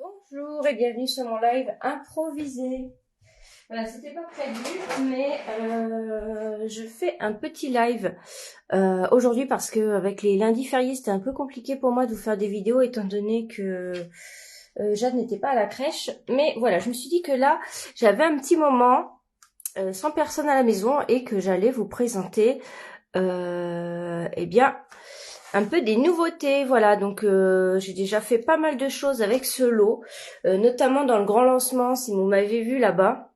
Bonjour et bienvenue sur mon live improvisé. Voilà, c'était pas prévu, mais je fais un petit live aujourd'hui parce que avec les lundis fériés, c'était un peu compliqué pour moi de vous faire des vidéos étant donné que Jade n'était pas à la crèche. Mais voilà, je me suis dit que là, j'avais un petit moment sans personne à la maison et que j'allais vous présenter eh bien un peu des nouveautés, voilà. Donc j'ai déjà fait pas mal de choses avec ce lot, notamment dans le grand lancement, si vous m'avez vu là-bas.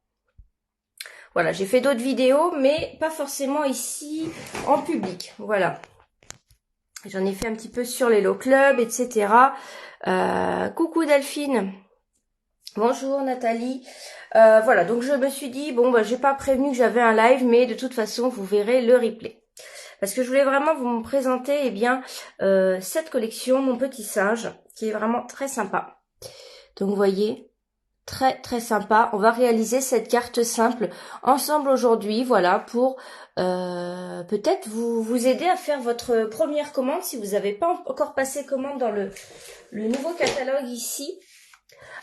Voilà, j'ai fait d'autres vidéos, mais pas forcément ici en public, voilà. J'en ai fait un petit peu sur les lots club, etc. Coucou Delphine. Bonjour Nathalie. Voilà, donc je me suis dit, bon, bah, j'ai pas prévenu que j'avais un live, mais de toute façon, vous verrez le replay. Parce que je voulais vraiment vous présenter eh bien cette collection, mon petit singe, qui est vraiment très sympa. Donc vous voyez, très très sympa. On va réaliser cette carte simple ensemble aujourd'hui, voilà, pour peut-être vous aider à faire votre première commande si vous n'avez pas encore passé commande dans le nouveau catalogue ici.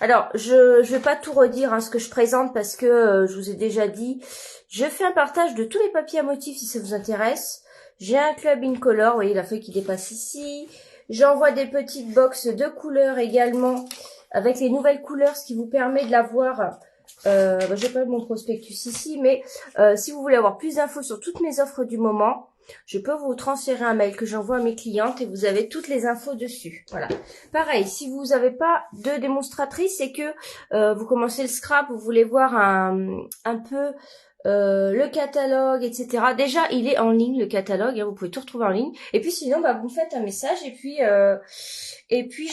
Alors, je vais pas tout redire hein, ce que je présente parce que je vous ai déjà dit, je fais un partage de tous les papiers à motifs si ça vous intéresse. J'ai un club incolor, vous voyez la feuille qui dépasse ici. J'envoie des petites box de couleurs également avec les nouvelles couleurs, ce qui vous permet de l'avoir. J'ai pas mon prospectus ici, mais si vous voulez avoir plus d'infos sur toutes mes offres du moment, je peux vous transférer un mail que j'envoie à mes clientes et vous avez toutes les infos dessus. Voilà. Pareil, si vous n'avez pas de démonstratrice et que vous commencez le scrap, vous voulez voir un peu le catalogue, etc. Déjà, il est en ligne, le catalogue, hein, vous pouvez tout retrouver en ligne. Et puis sinon, bah, vous me faites un message et puis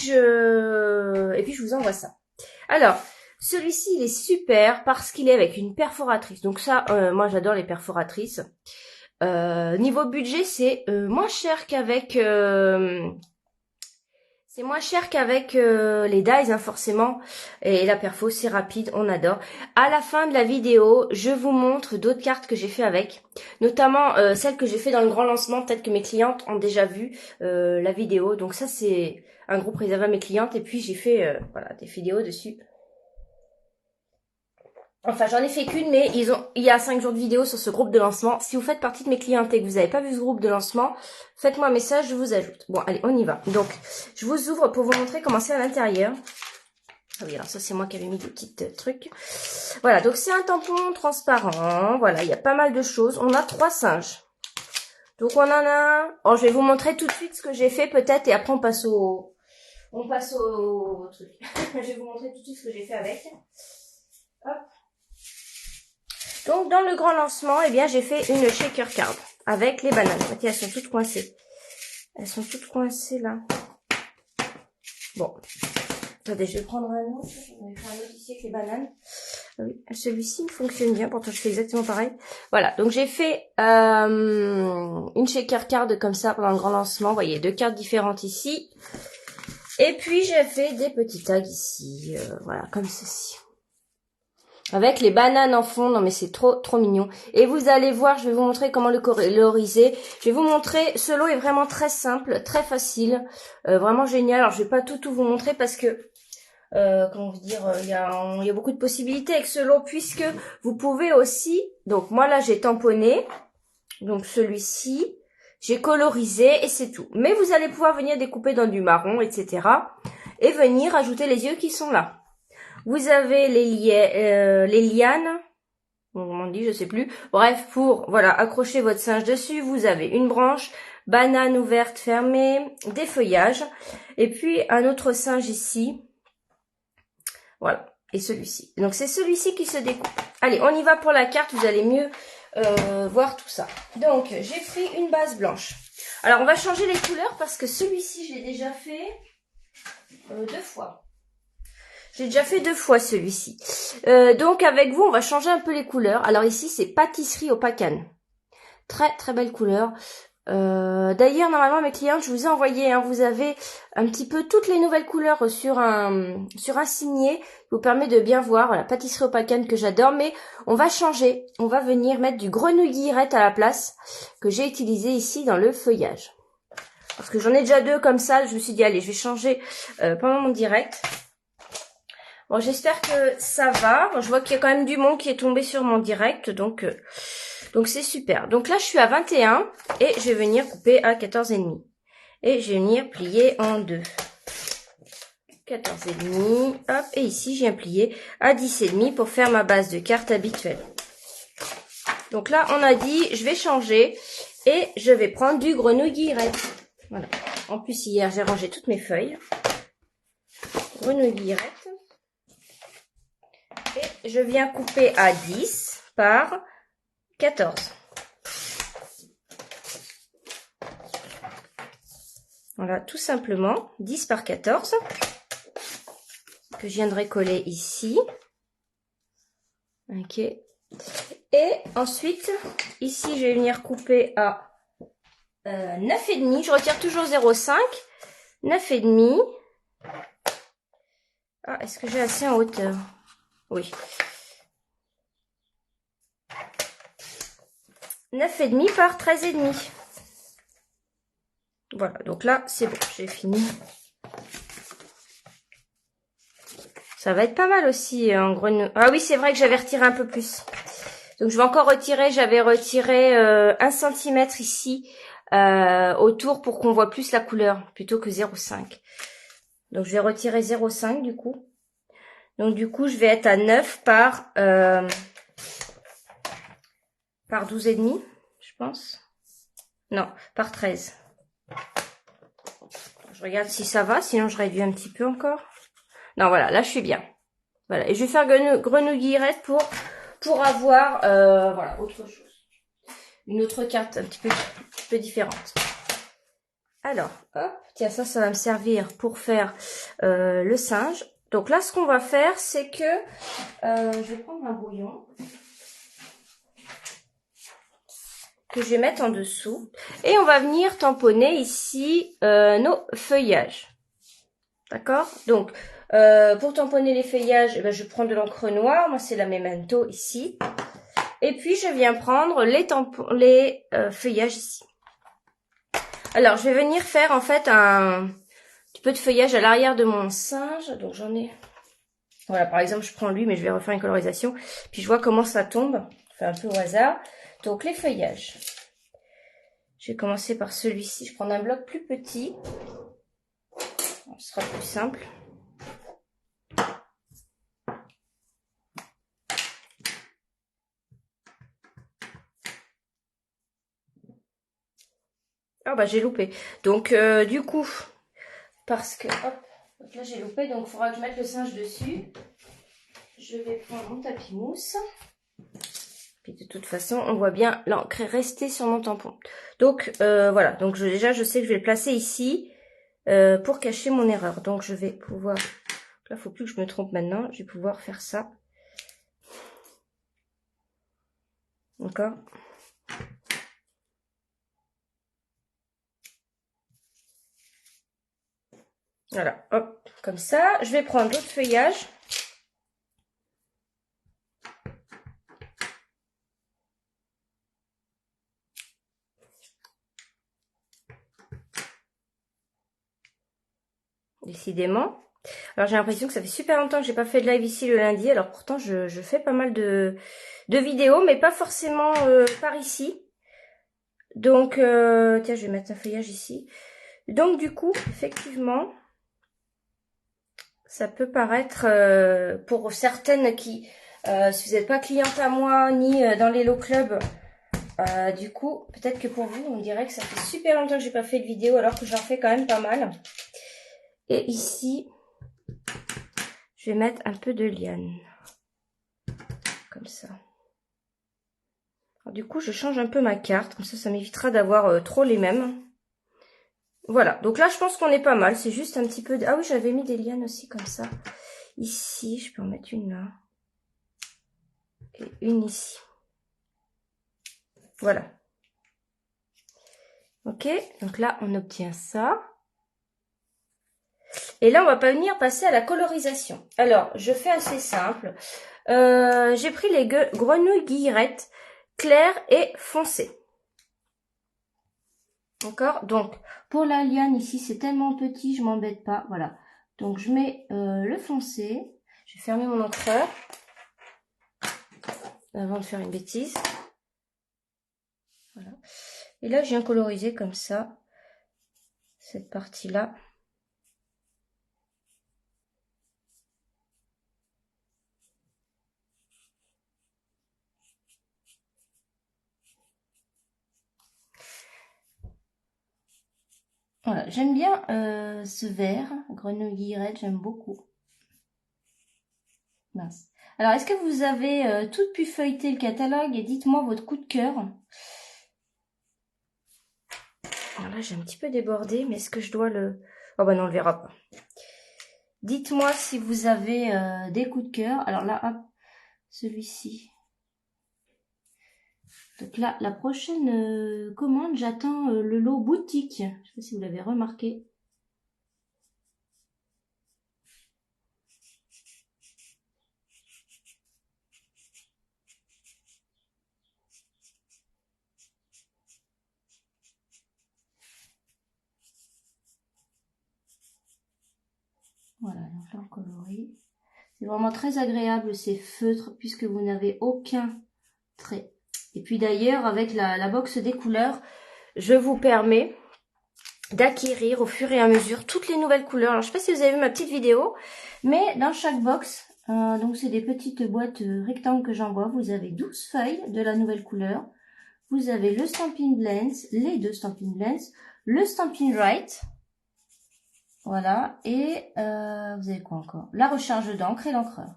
je vous envoie ça. Alors, celui-ci, il est super parce qu'il est avec une perforatrice. Donc ça, moi, j'adore les perforatrices. Niveau budget, c'est moins cher qu'avec... c'est moins cher qu'avec les dies, hein, forcément. Et la perfo, c'est rapide, on adore. À la fin de la vidéo, je vous montre d'autres cartes que j'ai fait avec. Notamment celles que j'ai fait dans le grand lancement. Peut-être que mes clientes ont déjà vu la vidéo. Donc ça, c'est un groupe réservé à mes clientes. Et puis, j'ai fait voilà, des vidéos dessus. Enfin, j'en ai fait qu'une, mais il y a 5 jours de vidéo sur ce groupe de lancement. Si vous faites partie de mes clientes et que vous n'avez pas vu ce groupe de lancement, faites-moi un message, je vous ajoute. Bon, allez, on y va. Donc, je vous ouvre pour vous montrer comment c'est à l'intérieur. Ah oui, alors ça, c'est moi qui avais mis des petits trucs. Voilà, donc c'est un tampon transparent. Voilà, il y a pas mal de choses. On a 3 singes. Donc, on en a un. Oh, je vais vous montrer tout de suite ce que j'ai fait peut-être et après, on passe au truc. Je vais vous montrer tout de suite ce que j'ai fait avec. Hop. Donc, dans le grand lancement, eh bien, j'ai fait une shaker card avec les bananes. Ok, elles sont toutes coincées. Elles sont toutes coincées, là. Bon. Attendez, je vais prendre un autre. On va faire un autre ici avec les bananes. Oui, celui-ci fonctionne bien. Pourtant, je fais exactement pareil. Voilà. Donc, j'ai fait une shaker card comme ça pendant le grand lancement. Vous voyez, 2 cartes différentes ici. Et puis, j'ai fait des petits tags ici. Voilà, comme ceci. Avec les bananes en fond, non mais c'est trop mignon. Et vous allez voir, je vais vous montrer comment le coloriser. Je vais vous montrer, ce lot est vraiment très simple, très facile, vraiment génial. Alors je vais pas tout vous montrer parce que, comment vous dire, il y a beaucoup de possibilités avec ce lot puisque vous pouvez aussi, donc moi là j'ai tamponné, donc celui-ci, j'ai colorisé et c'est tout. Mais vous allez pouvoir venir découper dans du marron, etc. et venir ajouter les yeux qui sont là. Vous avez les lianes, on dit, je sais plus. Bref, pour voilà accrocher votre singe dessus, vous avez une branche, banane ouverte, fermée, des feuillages, et puis un autre singe ici. Voilà, et celui-ci. Donc c'est celui-ci qui se découpe. Allez, on y va pour la carte, vous allez mieux voir tout ça. Donc j'ai pris une base blanche. Alors on va changer les couleurs parce que celui-ci je l'ai déjà fait 2 fois. J'ai déjà fait 2 fois celui-ci. Donc avec vous, on va changer un peu les couleurs. Alors ici, c'est pâtisserie au pacane. Très belle couleur. D'ailleurs, normalement, mes clientes, je vous ai envoyé, hein, vous avez un petit peu toutes les nouvelles couleurs sur un signet qui vous permet de bien voir. Voilà, pâtisserie au pacane que j'adore. Mais on va changer. On va venir mettre du grenouillerette à la place que j'ai utilisé ici dans le feuillage. Parce que j'en ai déjà 2 comme ça. Je me suis dit, allez, je vais changer pendant mon direct. Bon, j'espère que ça va. Bon, je vois qu'il y a quand même du monde qui est tombé sur mon direct, donc c'est super. Donc là, je suis à 21 et je vais venir couper à 14,5. Et je vais venir plier en deux. 14,5, hop, et ici, je viens plier à 10,5 pour faire ma base de carte habituelle. Donc là, on a dit, je vais changer et je vais prendre du grenouille guillerette. Voilà. En plus, hier, j'ai rangé toutes mes feuilles. Grenouille guillerette. Et je viens couper à 10 par 14. Voilà, tout simplement, 10 par 14. Que je viendrai coller ici. Ok. Et ensuite, ici, je vais venir couper à 9,5. Je retire toujours 0,5. 9,5. Ah, est-ce que j'ai assez en hauteur? Oui. 9,5 par 13,5. Voilà, donc là, c'est bon, j'ai fini. Ça va être pas mal aussi en grenouille. Ah oui, c'est vrai que j'avais retiré un peu plus. Donc je vais encore retirer, j'avais retiré 1 cm ici autour pour qu'on voit plus la couleur plutôt que 0,5. Donc je vais retirer 0,5 du coup. Donc du coup je vais être à 9 par 12,5 je pense. Non, par 13. Je regarde si ça va, sinon je réduis un petit peu encore. Non voilà, là je suis bien. Voilà, et je vais faire grenouille guillerette pour avoir voilà, autre chose. Une autre carte un petit peu différente. Alors, hop, tiens, ça va me servir pour faire le singe. Donc là, ce qu'on va faire, c'est que je vais prendre un brouillon que je vais mettre en dessous. Et on va venir tamponner ici nos feuillages. D'accord? Donc, pour tamponner les feuillages, eh ben, je prends de l'encre noire. Moi, c'est la Memento ici. Et puis, je viens prendre les feuillages ici. Alors, je vais venir faire en fait un petit peu de feuillage à l'arrière de mon singe. Donc, j'en ai... Voilà, par exemple, je prends lui, mais je vais refaire une colorisation. Puis, je vois comment ça tombe. Je fais un peu au hasard. Donc, les feuillages. Je vais commencer par celui-ci. Je prends un bloc plus petit. Ce sera plus simple. Ah bah j'ai loupé. Donc du coup, parce que hop, donc là j'ai loupé, donc il faudra que je mette le singe dessus. Je vais prendre mon tapis mousse. Puis de toute façon, on voit bien l'encre rester sur mon tampon. Donc voilà, donc déjà je sais que je vais le placer ici pour cacher mon erreur. Donc je vais pouvoir, là faut plus que je me trompe maintenant, je vais pouvoir faire ça. D'accord. Voilà, hop, comme ça. Je vais prendre l'autre feuillage. Décidément. Alors j'ai l'impression que ça fait super longtemps que j'ai pas fait de live ici le lundi. Alors pourtant je fais pas mal de vidéos, mais pas forcément par ici. Donc tiens, je vais mettre un feuillage ici. Donc du coup, effectivement, ça peut paraître pour certaines qui, si vous n'êtes pas cliente à moi ni dans les Hello Club, du coup, peut-être que pour vous, on dirait que ça fait super longtemps que j'ai pas fait de vidéo alors que j'en fais quand même pas mal. Et ici, je vais mettre un peu de liane. Comme ça. Alors, du coup, je change un peu ma carte. Comme ça m'évitera d'avoir trop les mêmes. Voilà. Donc là, je pense qu'on est pas mal. C'est juste un petit peu... Ah oui, j'avais mis des lianes aussi comme ça. Ici, je peux en mettre une là. Et une ici. Voilà. Ok. Donc là, on obtient ça. Et là, on va pas venir passer à la colorisation. Alors, je fais assez simple. J'ai pris les grenouilles guillerettes claires et foncées. D'accord? Donc, pour la liane, ici, c'est tellement petit, je m'embête pas. Voilà. Donc, je mets le foncé. J'ai fermé mon encreur avant de faire une bêtise. Voilà. Et là, je viens coloriser comme ça cette partie-là. Voilà, j'aime bien ce vert, grenouille-guillerette, j'aime beaucoup. Mince. Alors, est-ce que vous avez toutes pu feuilleter le catalogue et dites-moi votre coup de cœur. Alors là, j'ai un petit peu débordé, mais est-ce que je dois le... Oh bah non, on le verra pas. Dites-moi si vous avez des coups de cœur. Alors là, hop, celui-ci. Donc là, la prochaine commande, j'attends le lot boutique. Je ne sais pas si vous l'avez remarqué. Voilà, donc là on colorie. C'est vraiment très agréable ces feutres puisque vous n'avez aucun trait. Et puis d'ailleurs, avec la box des couleurs, je vous permets d'acquérir au fur et à mesure toutes les nouvelles couleurs. Alors je ne sais pas si vous avez vu ma petite vidéo, mais dans chaque box, donc c'est des petites boîtes rectangles que j'envoie, vous avez 12 feuilles de la nouvelle couleur. Vous avez le Stampin' Blends, les deux Stampin' Blends, le Stampin' Write, voilà, et vous avez quoi encore? La recharge d'encre et l'encreur.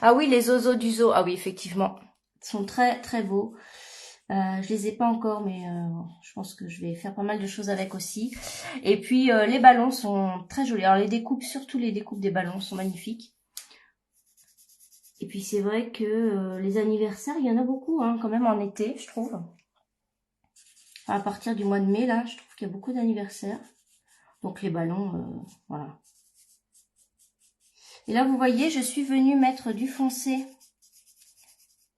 Ah oui, les oiseaux du zoo, ah oui, effectivement, ils sont très très beaux. Je les ai pas encore, mais je pense que je vais faire pas mal de choses avec aussi. Et puis les ballons sont très jolis. Alors les découpes, surtout les découpes des ballons sont magnifiques. Et puis c'est vrai que les anniversaires, il y en a beaucoup hein, quand même en été, je trouve. À partir du mois de mai, là, je trouve qu'il y a beaucoup d'anniversaires. Donc les ballons, voilà. Et là, vous voyez, je suis venue mettre du foncé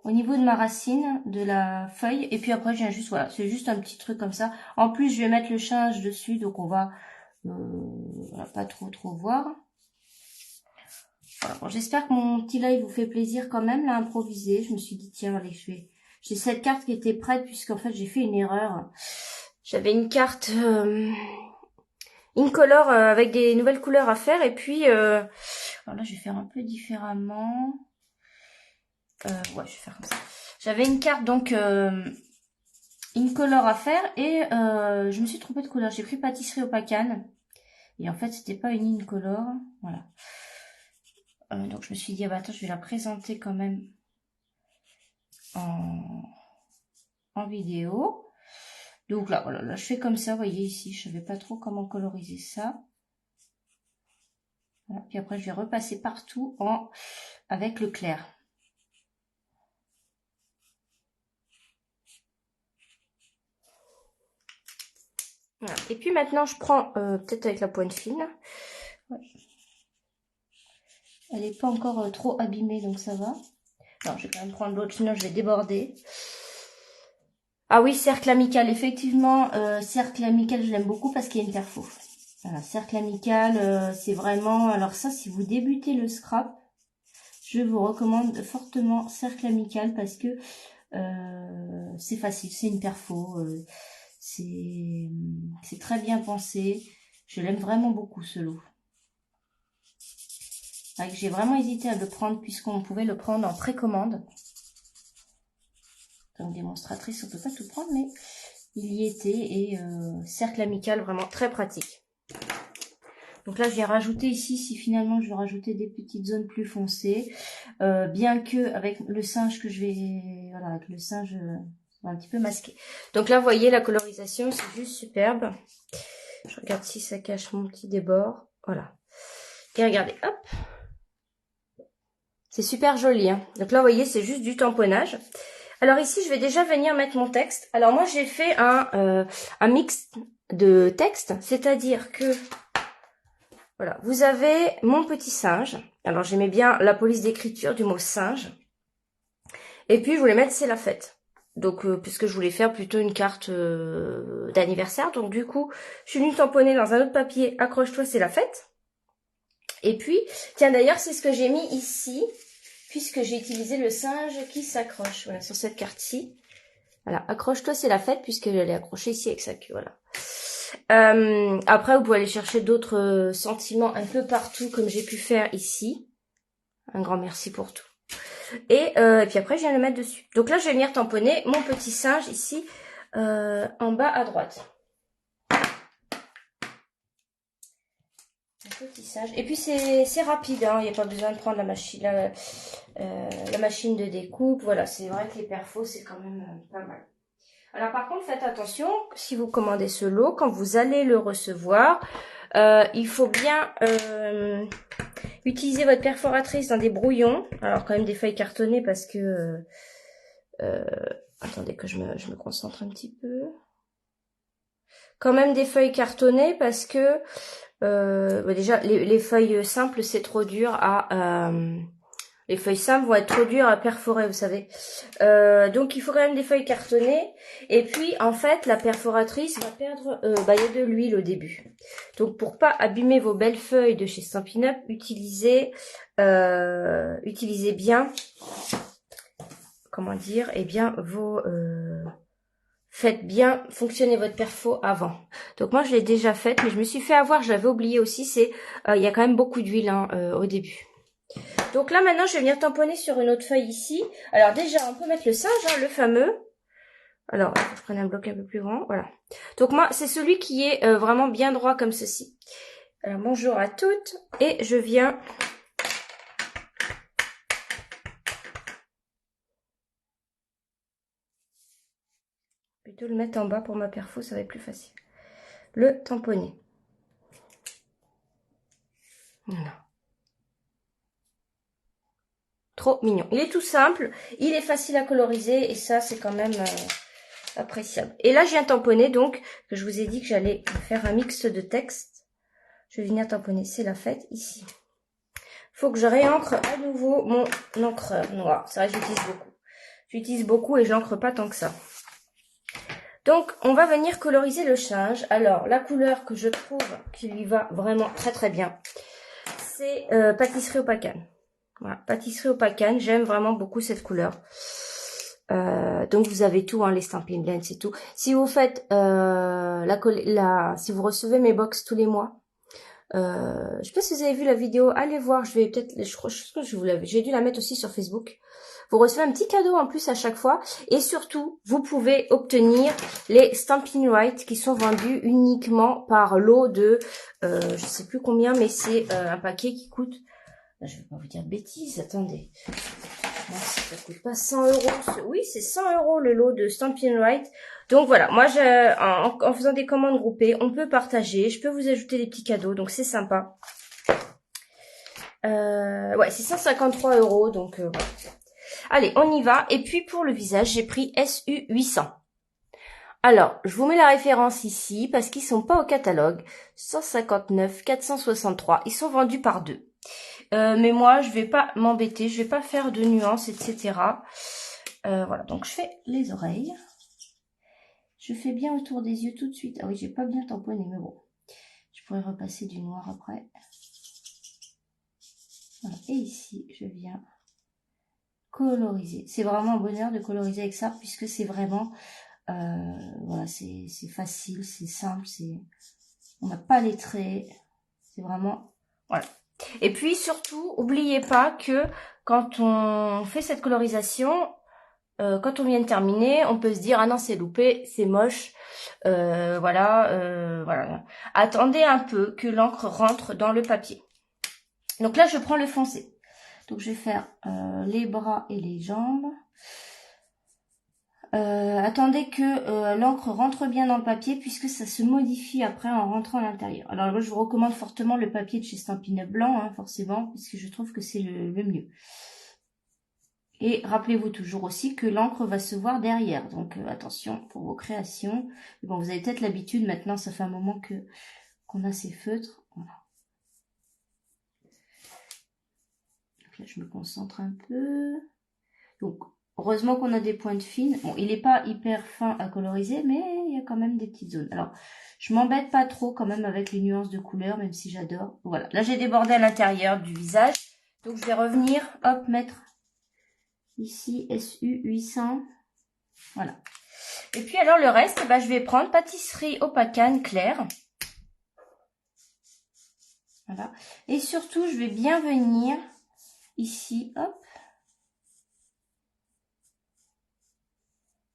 au niveau de ma racine, de la feuille. Et puis après, je viens juste, voilà, c'est juste un petit truc comme ça. En plus, je vais mettre le change dessus, donc on va pas trop voir. Voilà, bon, j'espère que mon petit live vous fait plaisir quand même, là, improvisé. Je me suis dit, tiens, allez, j'ai cette carte qui était prête, puisqu'en fait, j'ai fait une erreur. J'avais une carte Incolor avec des nouvelles couleurs à faire. Et puis, alors là, je vais faire un peu différemment. Ouais, je vais faire comme ça. J'avais une carte, donc, Incolor à faire. Et je me suis trompée de couleur. J'ai pris pâtisserie au pacane. Et en fait, c'était pas une Incolor. Voilà. Donc, je me suis dit, ah bah attends, je vais la présenter quand même en vidéo. Donc là, voilà, là, je fais comme ça, vous voyez ici, je savais pas trop comment coloriser ça. Voilà. Puis après, je vais repasser partout avec le clair. Voilà. Et puis maintenant, je prends, peut-être avec la pointe fine. Ouais. Elle n'est pas encore trop abîmée, donc ça va. Non, je vais quand même prendre l'autre, sinon je vais déborder. Ah oui, cercle amical, effectivement, cercle amical, je l'aime beaucoup parce qu'il y a une perfo. Voilà, cercle amical, c'est vraiment... Alors ça, si vous débutez le scrap, je vous recommande fortement cercle amical parce que c'est facile, c'est une perfo, c'est très bien pensé. Je l'aime vraiment beaucoup ce lot. J'ai vraiment hésité à le prendre puisqu'on pouvait le prendre en précommande. Comme démonstratrice, on ne peut pas tout prendre, mais il y était et cercle amical vraiment très pratique. Donc là, je viens rajouter ici, si finalement je veux rajouter des petites zones plus foncées, bien que avec le singe que je vais, voilà, avec le singe, un petit peu masqué. Donc là, vous voyez, la colorisation, c'est juste superbe. Je regarde si ça cache mon petit débord. Voilà. Et regardez, hop. C'est super joli. Hein. Donc là, vous voyez, c'est juste du tamponnage. Alors ici, je vais déjà venir mettre mon texte. Alors moi, j'ai fait un mix de texte, c'est-à-dire que, voilà, vous avez mon petit singe. Alors j'aimais bien la police d'écriture du mot singe. Et puis, je voulais mettre c'est la fête. Donc, puisque je voulais faire plutôt une carte d'anniversaire. Donc du coup, je suis venue tamponner dans un autre papier, accroche-toi, c'est la fête. Et puis, tiens d'ailleurs, c'est ce que j'ai mis ici, puisque j'ai utilisé le singe qui s'accroche, voilà, sur cette carte-ci. Voilà, accroche-toi, c'est la fête, puisqu'elle est accrochée ici avec sa queue, voilà. Après, vous pouvez aller chercher d'autres sentiments un peu partout, comme j'ai pu faire ici. Un grand merci pour tout. Et puis après, je viens le mettre dessus. Donc là, je vais venir tamponner mon petit singe ici, en bas à droite. Un petit singe. Et puis, c'est rapide, hein. Il n'y a pas besoin de prendre la machine de découpe. Voilà, c'est vrai que les perfos, c'est quand même pas mal. Alors par contre, faites attention, si vous commandez ce lot, quand vous allez le recevoir, il faut bien utiliser votre perforatrice dans des brouillons. Alors quand même des feuilles cartonnées parce que... attendez que je me concentre un petit peu. Quand même des feuilles cartonnées parce que... déjà, les feuilles simples, c'est trop dur à... les feuilles simples vont être trop dures à perforer, vous savez. Donc, il faut quand même des feuilles cartonnées. Et puis, en fait, la perforatrice va perdre... il y a de l'huile au début. Donc, pour pas abîmer vos belles feuilles de chez Stampin' Up, utilisez bien... Comment dire? Eh bien, faites bien fonctionner votre perfo avant. Donc, moi, je l'ai déjà faite, mais je me suis fait avoir. Je l'avais oublié aussi. Il y a quand même beaucoup d'huile hein, au début. Donc là, maintenant, je vais venir tamponner sur une autre feuille ici. Alors déjà, on peut mettre le singe, hein, le fameux. Alors, je prends un bloc un peu plus grand, voilà. Donc moi, c'est celui qui est vraiment bien droit comme ceci. Alors, bonjour à toutes. Et je viens... plutôt le mettre en bas pour ma perfo, ça va être plus facile. Le tamponner. Voilà. Trop mignon. Il est tout simple, il est facile à coloriser et ça, c'est quand même appréciable. Et là, je viens tamponner, donc, que je vous ai dit que j'allais faire un mix de texte. Je vais venir tamponner, c'est la fête, ici. Faut que je réencre à nouveau mon encreur noir. C'est vrai que j'utilise beaucoup. J'utilise beaucoup et je n'encre pas tant que ça. Donc, on va venir coloriser le singe. Alors, la couleur que je trouve qui lui va vraiment très très bien, c'est pâtisserie au pacane. Voilà, pâtisserie au pacane, j'aime vraiment beaucoup cette couleur. Donc vous avez tout, hein, les Stampin' Blends, c'est tout. Si vous faites si vous recevez mes box tous les mois, je sais pas si vous avez vu la vidéo, allez voir, je vais peut-être, je crois que j'ai dû la mettre aussi sur Facebook. Vous recevez un petit cadeau en plus à chaque fois, et surtout, vous pouvez obtenir les Stampin' Right qui sont vendus uniquement par lot de, je sais plus combien, mais c'est un paquet qui coûte. Je vais pas vous dire de bêtises, attendez. Non, ça coûte pas 100 €. Oui, c'est 100 € le lot de Stampin' Right. Donc voilà, moi, en faisant des commandes groupées, on peut partager. Je peux vous ajouter des petits cadeaux, donc c'est sympa. Ouais, c'est 153 €, donc voilà. Allez, on y va. Et puis pour le visage, j'ai pris SU 800. Alors, je vous mets la référence ici parce qu'ils sont pas au catalogue. 159, 463. Ils sont vendus par deux. Mais moi, je vais pas m'embêter, je vais pas faire de nuances, etc. Voilà, donc je fais les oreilles. Je fais bien autour des yeux tout de suite. Ah oui, j'ai pas bien tamponné, mais bon. Je pourrais repasser du noir après. Voilà, et ici, je viens coloriser. C'est vraiment un bonheur de coloriser avec ça, puisque c'est vraiment... voilà, c'est facile, c'est simple, on n'a pas les traits. C'est vraiment... Voilà. Et puis surtout, n'oubliez pas que quand on fait cette colorisation, quand on vient de terminer, on peut se dire « Ah non, c'est loupé, c'est moche. » Voilà. Attendez un peu que l'encre rentre dans le papier. Donc là, je prends le foncé. Donc je vais faire les bras et les jambes. Attendez que l'encre rentre bien dans le papier puisque ça se modifie après en rentrant à l'intérieur. Alors moi je vous recommande fortement le papier de chez Stampin' Up blanc, hein, forcément, puisque je trouve que c'est le mieux. Et rappelez-vous toujours aussi que l'encre va se voir derrière, donc attention pour vos créations. Mais bon, vous avez peut-être l'habitude, maintenant ça fait un moment qu'on a ces feutres. Voilà. Donc là je me concentre un peu. Donc Heureusement qu'on a des pointes fines. Bon, il n'est pas hyper fin à coloriser, mais il y a quand même des petites zones. Alors, je m'embête pas trop quand même avec les nuances de couleurs, même si j'adore. Voilà, là j'ai débordé à l'intérieur du visage. Donc je vais revenir, hop, mettre ici SU 800. Voilà. Et puis alors le reste, bah, je vais prendre pâtisserie au pacane clair. Voilà. Et surtout, je vais bien venir ici, hop,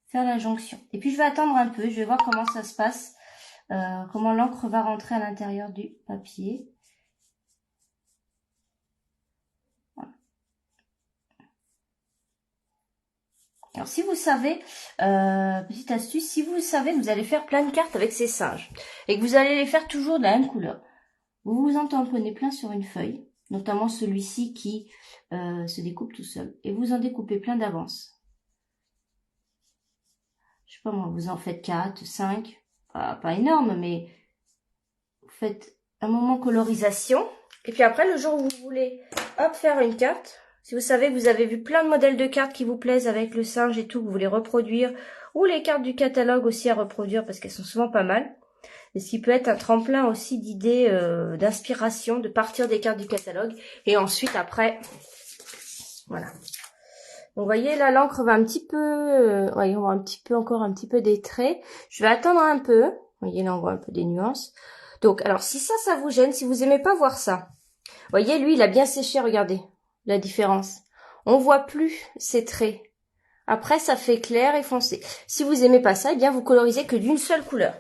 faire la jonction. Et puis je vais attendre un peu, je vais voir comment ça se passe, comment l'encre va rentrer à l'intérieur du papier. Voilà. Alors si vous savez, petite astuce, si vous savez que vous allez faire plein de cartes avec ces singes et que vous allez les faire toujours de la même couleur, vous vous en tamponnez plein sur une feuille, notamment celui-ci qui se découpe tout seul, et vous en découpez plein d'avance. Je sais pas moi, vous en faites 4, 5, pas énorme, mais vous faites un moment colorisation. Et puis après, le jour où vous voulez, hop, faire une carte, si vous savez que vous avez vu plein de modèles de cartes qui vous plaisent avec le singe et tout, que vous voulez reproduire, ou les cartes du catalogue aussi à reproduire parce qu'elles sont souvent pas mal. Et ce qui peut être un tremplin aussi d'idées, d'inspiration, de partir des cartes du catalogue. Et ensuite, après, voilà. Donc, vous voyez, là, l'encre va un petit peu, on voit encore un petit peu des traits. Je vais attendre un peu. Vous voyez, là, on voit un peu des nuances. Donc, alors, si ça vous gêne, si vous aimez pas voir ça, vous voyez, lui, il a bien séché, regardez la différence. On voit plus ces traits. Après, ça fait clair et foncé. Si vous aimez pas ça, eh bien, vous colorisez que d'une seule couleur.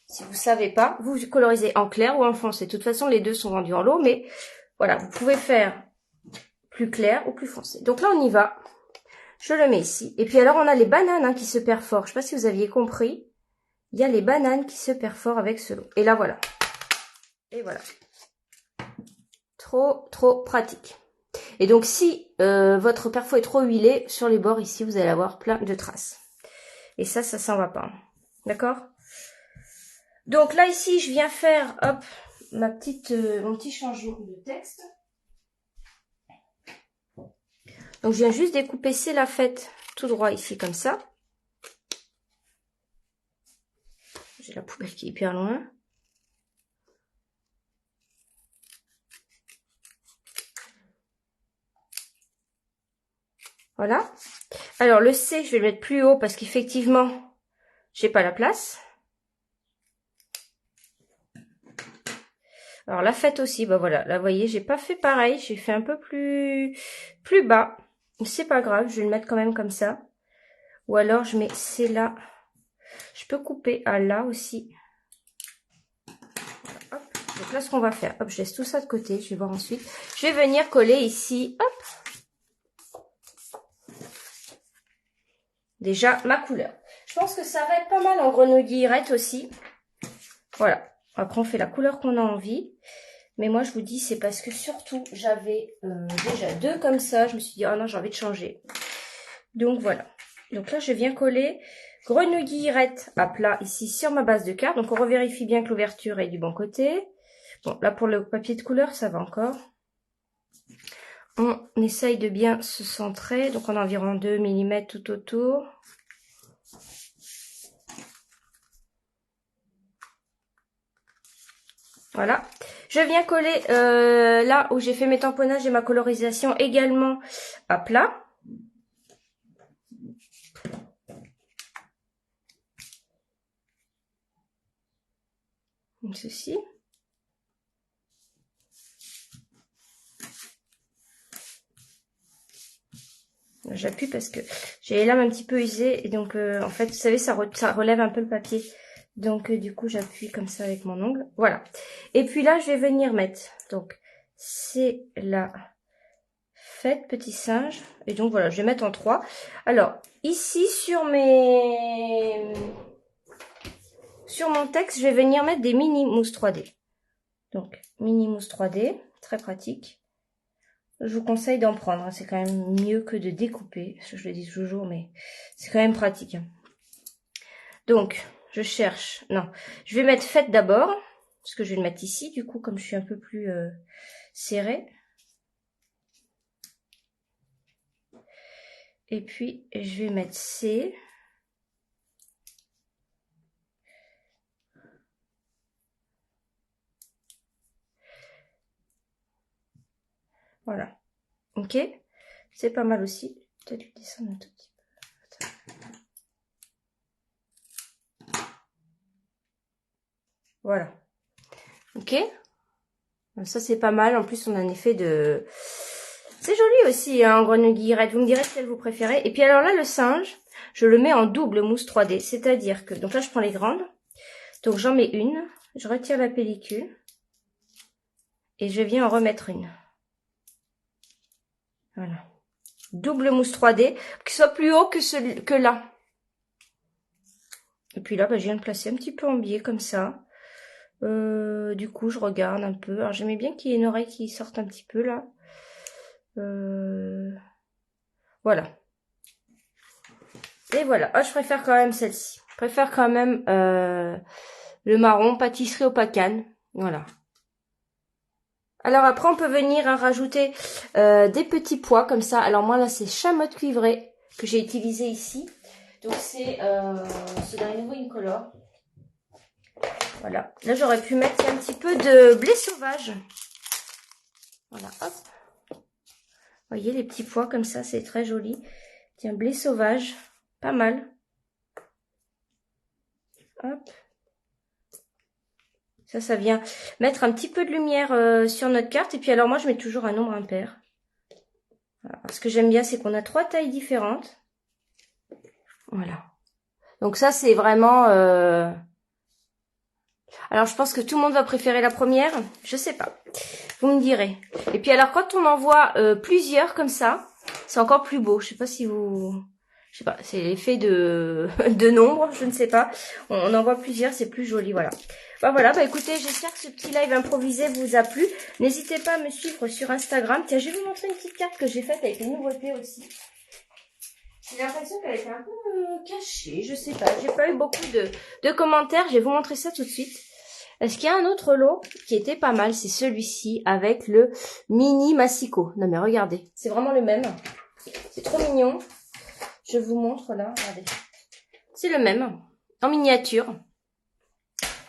Si vous savez pas, vous colorisez en clair ou en foncé. De toute façon, les deux sont vendus en lot, mais voilà, vous pouvez faire plus clair ou plus foncé. Donc là, on y va. Je le mets ici. Et puis alors, on a les bananes qui se perforent. Je sais pas si vous aviez compris. Il y a les bananes qui se perforent avec ce lot. Et là, voilà. Et voilà. Trop pratique. Et donc, si votre perfo est trop huilé, sur les bords ici, vous allez avoir plein de traces. Et ça s'en va pas. D'accord ? Donc là, ici, je viens faire, hop, mon petit changement de texte. Donc, je viens juste découper C'est la fête tout droit ici, comme ça. J'ai la poubelle qui est hyper loin. Voilà. Alors, le C, je vais le mettre plus haut parce qu'effectivement, j'ai pas la place. Alors, la fête aussi, bah voilà. Là, vous voyez, j'ai pas fait pareil. J'ai fait un peu plus bas. C'est pas grave, je vais le mettre quand même comme ça. Ou alors, je mets C là. Je peux couper à là aussi. Hop. Donc là, ce qu'on va faire, hop, je laisse tout ça de côté. Je vais voir ensuite. Je vais venir coller ici, hop. Déjà, ma couleur. Je pense que ça va être pas mal en grenouille guillerette aussi. Voilà. Après, on fait la couleur qu'on a envie. Mais moi, je vous dis, c'est parce que surtout, j'avais déjà 2 comme ça. Je me suis dit, oh non, j'ai envie de changer. Donc, voilà. Donc là, je viens coller grenouille guillerette à plat ici sur ma base de carte. Donc, on revérifie bien que l'ouverture est du bon côté. Bon, là, pour le papier de couleur, ça va encore. On essaye de bien se centrer. Donc, on a environ 2 mm tout autour. Voilà. Je viens coller là où j'ai fait mes tamponnages et ma colorisation également à plat. Comme ceci. J'appuie parce que j'ai les lames un petit peu usées et donc en fait, vous savez, ça relève un peu le papier. Donc du coup, j'appuie comme ça avec mon ongle. Voilà. Et puis là, je vais venir mettre. Donc, c'est la fête petit singe. Et donc voilà, je vais mettre en 3. Alors, ici sur mon texte, je vais venir mettre des mini mousses 3D. Donc, mini mousse 3D, très pratique. Je vous conseille d'en prendre, hein. C'est quand même mieux que de découper. Je le dis toujours, mais c'est quand même pratique. Hein. Donc, je cherche... Non, je vais mettre fête d'abord, parce que je vais le mettre ici, du coup, comme je suis un peu plus serrée. Et puis, je vais mettre C. Voilà. Ok. C'est pas mal aussi. Peut-être lui descendre un tout petit peu. Voilà. Ok. Ça, c'est pas mal. En plus, on a un effet de... C'est joli aussi, hein, en grenouillette. Vous me direz quelle vous préférez. Et puis alors là, le singe, je le mets en double mousse 3D. C'est-à-dire que... Donc là, je prends les grandes. Donc j'en mets une. Je retire la pellicule. Et je viens en remettre une. Voilà. Double mousse 3D. Qu'il soit plus haut que là. Et puis là, bah, je viens de placer un petit peu en biais comme ça. Du coup, je regarde un peu. Alors, j'aimais bien qu'il y ait une oreille qui sorte un petit peu là. Voilà. Et voilà. Oh, je préfère quand même celle-ci. Je préfère quand même le marron, pâtisserie au pacane. Voilà. Alors après, on peut venir rajouter des petits pois comme ça. Alors moi, là, c'est chamotte cuivrée que j'ai utilisé ici. Donc, c'est dans les nouveaux Incolore. Voilà. Là, j'aurais pu mettre un petit peu de blé sauvage. Voilà, hop. Vous voyez, les petits pois comme ça, c'est très joli. Tiens, blé sauvage, pas mal. Hop. Ça vient mettre un petit peu de lumière sur notre carte. Et puis alors, moi, je mets toujours un nombre impair. Voilà. Ce que j'aime bien, c'est qu'on a 3 tailles différentes. Voilà. Donc ça, c'est vraiment... Alors, je pense que tout le monde va préférer la première. Je sais pas. Vous me direz. Et puis alors, quand on en voit plusieurs comme ça, c'est encore plus beau. Je sais pas si vous... Je sais pas, c'est l'effet de nombre, je ne sais pas. On en voit plusieurs, c'est plus joli, voilà. Bah voilà, bah écoutez, j'espère que ce petit live improvisé vous a plu. N'hésitez pas à me suivre sur Instagram. Tiens, je vais vous montrer une petite carte que j'ai faite avec les nouveautés aussi. J'ai l'impression qu'elle était un peu cachée, je sais pas. J'ai pas eu beaucoup de commentaires, je vais vous montrer ça tout de suite. Est-ce qu'il y a un autre lot qui était pas mal? C'est celui-ci avec le mini massicot. Non mais regardez, c'est vraiment le même. C'est trop mignon. Je vous montre là, regardez. C'est le même, en miniature.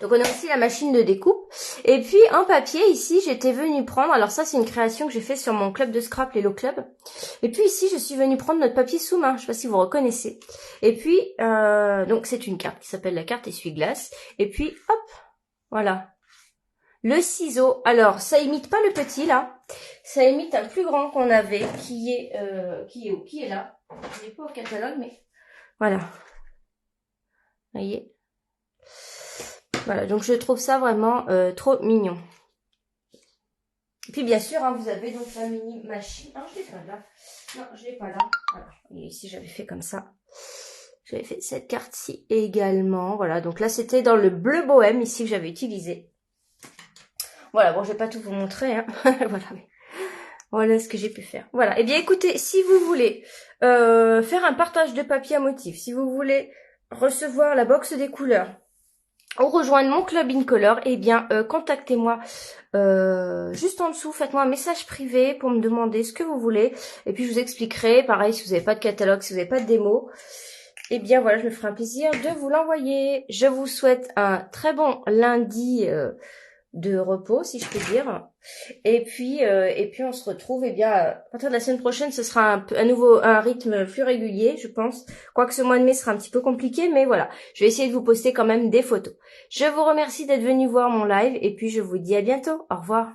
Donc on a aussi la machine de découpe. Et puis en papier, ici, j'étais venue prendre... Alors ça, c'est une création que j'ai fait sur mon club de scrap, l'Hello Club. Et puis ici, je suis venue prendre notre papier sous-main. Je sais pas si vous reconnaissez. Et puis, donc c'est une carte qui s'appelle la carte essuie-glace. Et puis, hop, voilà. Le ciseau. Alors, ça imite pas le petit, là. Ça imite un plus grand qu'on avait, qui est où? Qui est là. Il n'est pas au catalogue, mais... Voilà. Vous voyez? Voilà, donc je trouve ça vraiment trop mignon. Et puis bien sûr, hein, vous avez donc la mini machine. Non, je l'ai pas là. Non, je l'ai pas là. Voilà. Et ici, j'avais fait comme ça. J'avais fait cette carte-ci également. Voilà, donc là, c'était dans le bleu bohème ici que j'avais utilisé. Voilà, bon, je vais pas tout vous montrer. Hein. Voilà, mais voilà ce que j'ai pu faire. Voilà, et bien écoutez, si vous voulez faire un partage de papier à motif, si vous voulez recevoir la box des couleurs, ou rejoindre mon club Incolore, eh bien, contactez-moi juste en dessous. Faites-moi un message privé pour me demander ce que vous voulez. Et puis, je vous expliquerai. Pareil, si vous n'avez pas de catalogue, si vous n'avez pas de démo, eh bien, voilà, je me ferai un plaisir de vous l'envoyer. Je vous souhaite un très bon lundi de repos, si je peux dire. Et puis on se retrouve, eh bien, à partir de la semaine prochaine, ce sera un rythme plus régulier, je pense. Quoique ce mois de mai sera un petit peu compliqué, mais voilà. Je vais essayer de vous poster quand même des photos. Je vous remercie d'être venu voir mon live, et puis je vous dis à bientôt. Au revoir.